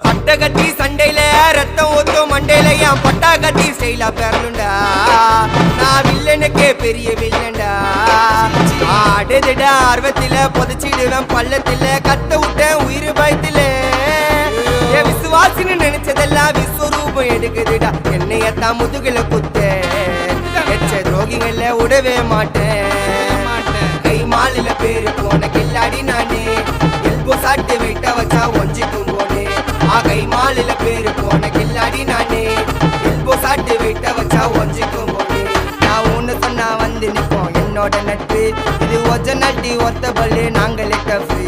பட்ட கட்டி சண்டையில ரத்தம் ஊத்தும் மண்டையில என் பட்டா கட்டி ஸ்டைலா பேரலுண்டா. நான் வில்லனுக்கே பெரிய வில்லன்டா. ஆடுதிட ஆர்வத்தில புதைச்சிடுவேன் பள்ளத்தில கத்த விட்டேன் உயிர் பயத்தில. என் விசுவாசின்னு நினைச்சதெல்லாம் விஸ்வரூபம் எடுக்குதுடா. என்னையத்தான் முதுகுல குத்த எச்ச துரோகிகள விடவே மாட்டேன். கை மாலில பேரு போன கில்லாடி நானே. எல்போ சாட்டு வெயிட்ட வச்சா ஒஞ்சிக்கும் போனே. கை மாலில பேரு போன கில்லாடி நானே. எல்போ சாட்டு வெயிட்ட வச்சா ஒஞ்சிக்கும் போனே. நான் ஒண்ணு சொன்னா வந்து நிப்போம் என்னோட நட்பு. இது ஒஜ நட்டி ஒத்த பல்லு நாங்களே டஃபு.